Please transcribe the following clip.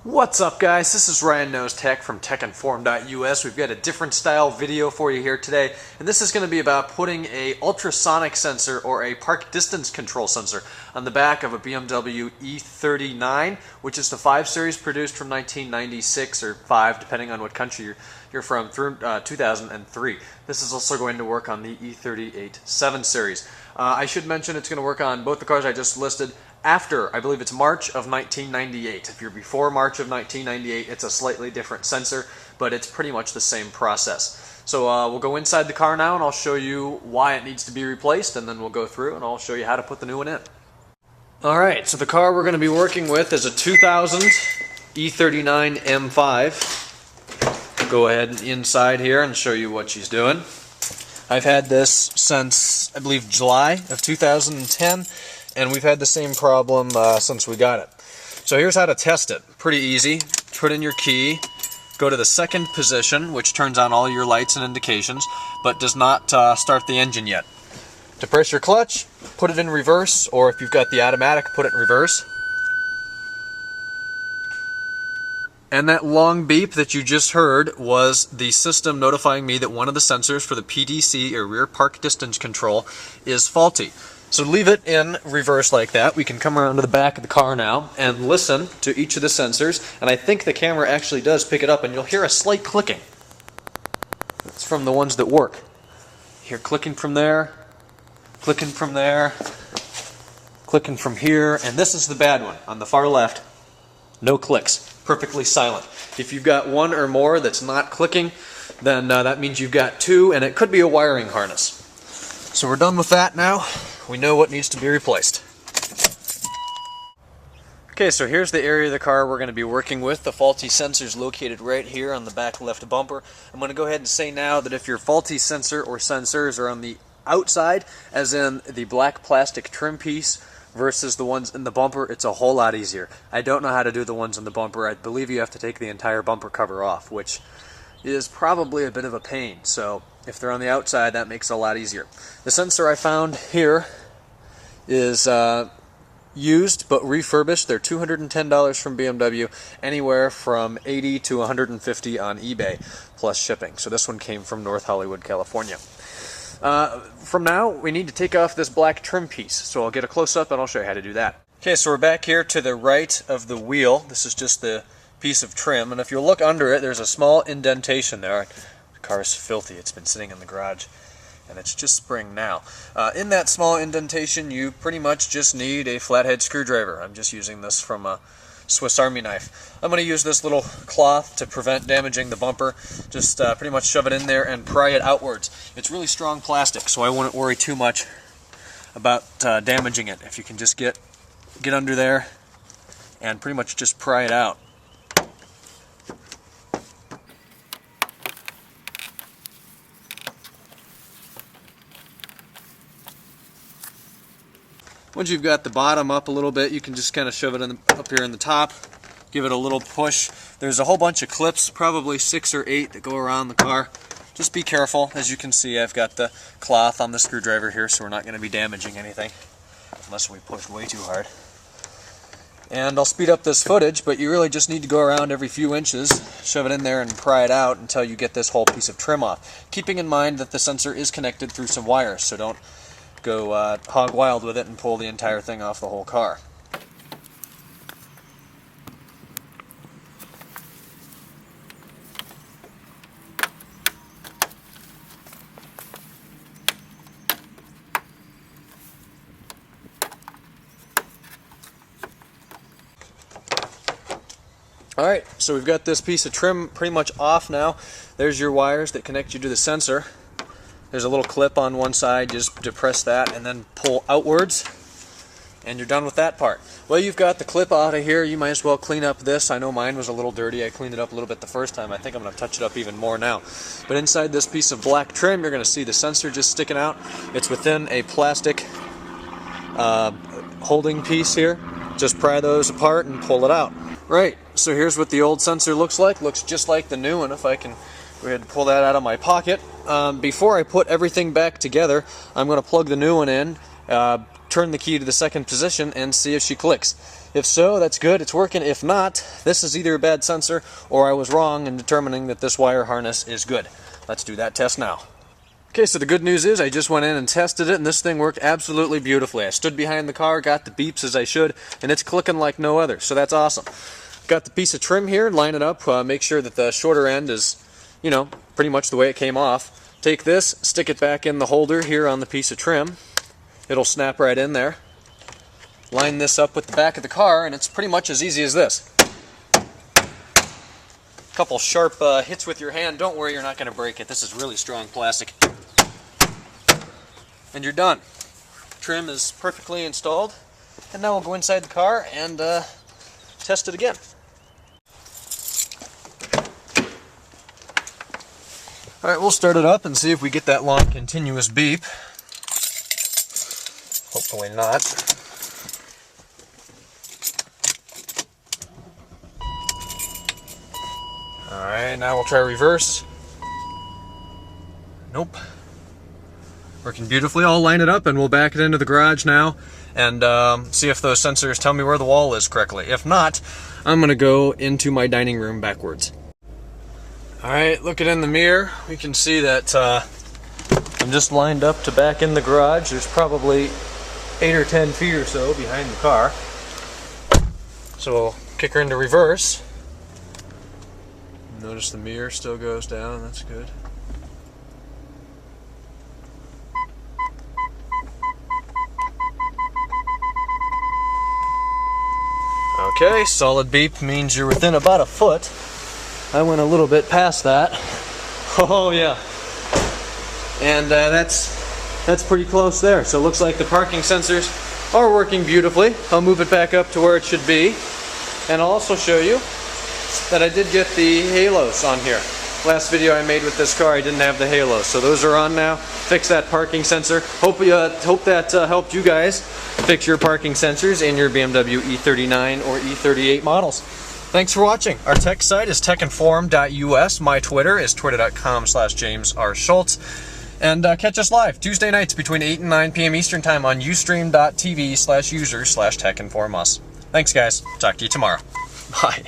What's up, guys? This is Ryan Knows Tech from techinform.us. We've got a different style video for you here today, and this is going to be about putting a ultrasonic sensor or a park distance control sensor on the back of a BMW E39, which is the 5 Series produced from 1996 or 5, depending on what country you're from, through 2003. This is also going to work on the E38 7 Series. I should mention it's going to work on both the cars I just listed after, I believe it's March of 1998. If you're before March of 1998, it's a slightly different sensor, but it's pretty much the same process. So we'll go inside the car now and I'll show you why it needs to be replaced, and then we'll go through and I'll show you how to put the new one in. Alright, so the car we're going to be working with is a 2000 E39 M5. Go ahead inside here and show you what she's doing. I've had this since, I believe, July of 2010. And we've had the same problem since we got it. So here's how to test it. Pretty easy. Put in your key, go to the second position, which turns on all your lights and indications, but does not start the engine yet. To press your clutch, put it in reverse, or if you've got the automatic, put it in reverse. And that long beep that you just heard was the system notifying me that one of the sensors for the PDC, or rear park distance control, is faulty. So leave it in reverse like that. We can come around to the back of the car now and listen to each of the sensors. And I think the camera actually does pick it up, and you'll hear a slight clicking. It's from the ones that work. You hear clicking from there, clicking from there, clicking from here, and this is the bad one. On the far left, no clicks, perfectly silent. If you've got one or more that's not clicking, then that means you've got two, and it could be a wiring harness. So we're done with that now. We know what needs to be replaced. Okay, so here's the area of the car we're going to be working with. The faulty sensor is located right here on the back left bumper. I'm going to go ahead and say now that if your faulty sensor or sensors are on the outside, as in the black plastic trim piece, versus the ones in the bumper, it's a whole lot easier. I don't know how to do the ones in the bumper. I believe you have to take the entire bumper cover off, which is probably a bit of a pain. So if they're on the outside, that makes it a lot easier. The sensor I found here is used but refurbished. They're $210 from BMW, anywhere from $80 to $150 on eBay, plus shipping. So this one came from North Hollywood, California. From now, we need to take off this black trim piece. So I'll get a close-up and I'll show you how to do that. Okay, so we're back here to the right of the wheel. This is just the piece of trim, and if you look under it, there's a small indentation there. The car is filthy. It's been sitting in the garage, and it's just spring now. In that small indentation, you pretty much just need a flathead screwdriver. I'm just using this from a Swiss Army knife. I'm going to use this little cloth to prevent damaging the bumper. Just pretty much shove it in there and pry it outwards. It's really strong plastic, so I wouldn't worry too much about damaging it. If you can just get under there and pretty much just pry it out. Once you've got the bottom up a little bit, you can just kind of shove it up here in the top, give it a little push. There's a whole bunch of clips, probably 6 or 8 that go around the car. Just be careful. As you can see, I've got the cloth on the screwdriver here, so we're not going to be damaging anything unless we push way too hard. And I'll speed up this footage, but you really just need to go around every few inches, shove it in there and pry it out until you get this whole piece of trim off. Keeping in mind that the sensor is connected through some wires, so don't go hog wild with it and pull the entire thing off the whole car. Alright, so we've got this piece of trim pretty much off now. There's your wires that connect you to the sensor. There's a little clip on one side, just depress that and then pull outwards, and you're done with that part. Well, you've got the clip out of here, you might as well clean up this. I know mine was a little dirty. I cleaned it up a little bit the first time. I think I'm going to touch it up even more now. But inside this piece of black trim, you're going to see the sensor just sticking out. It's within a plastic holding piece here. Just pry those apart and pull it out. Right, so here's what the old sensor looks like. Looks just like the new one. If I can go ahead and pull that out of my pocket. Before I put everything back together, I'm going to plug the new one in, turn the key to the second position and see if she clicks. If so, that's good, it's working. If not, this is either a bad sensor or I was wrong in determining that this wire harness is good. Let's do that test now. Okay, so the good news is I just went in and tested it, and this thing worked absolutely beautifully. I stood behind the car, got the beeps as I should, and it's clicking like no other, so that's awesome. Got the piece of trim here, line it up, make sure that the shorter end is, you know, pretty much the way it came off. Take this, stick it back in the holder here on the piece of trim. It'll snap right in there. Line this up with the back of the car, and it's pretty much as easy as this. Couple sharp hits with your hand. Don't worry, you're not going to break it. This is really strong plastic. And you're done. Trim is perfectly installed. And now we'll go inside the car and test it again. Alright, we'll start it up and see if we get that long continuous beep. Hopefully not. Alright, now we'll try reverse. Nope. Working beautifully. I'll line it up and we'll back it into the garage now and see if those sensors tell me where the wall is correctly. If not, I'm going to go into my dining room backwards. Alright, looking in the mirror, we can see that I'm just lined up to back in the garage. There's probably 8 or 10 feet or so behind the car. So we'll kick her into reverse. Notice the mirror still goes down, that's good. Okay, solid beep means you're within about a foot. I went a little bit past that. Oh yeah. And that's pretty close there. So it looks like the parking sensors are working beautifully. I'll move it back up to where it should be. And I'll also show you that I did get the halos on here. Last video I made with this car, I didn't have the halos. So those are on now. Fix that parking sensor. Hope that helped you guys fix your parking sensors in your BMW E39 or E38 models. Thanks for watching. Our tech site is techinform.us. My Twitter is twitter.com/JamesRSchultz. And catch us live Tuesday nights between 8 and 9 p.m. Eastern Time on ustream.tv/users/techinformus. Thanks, guys. Talk to you tomorrow. Bye.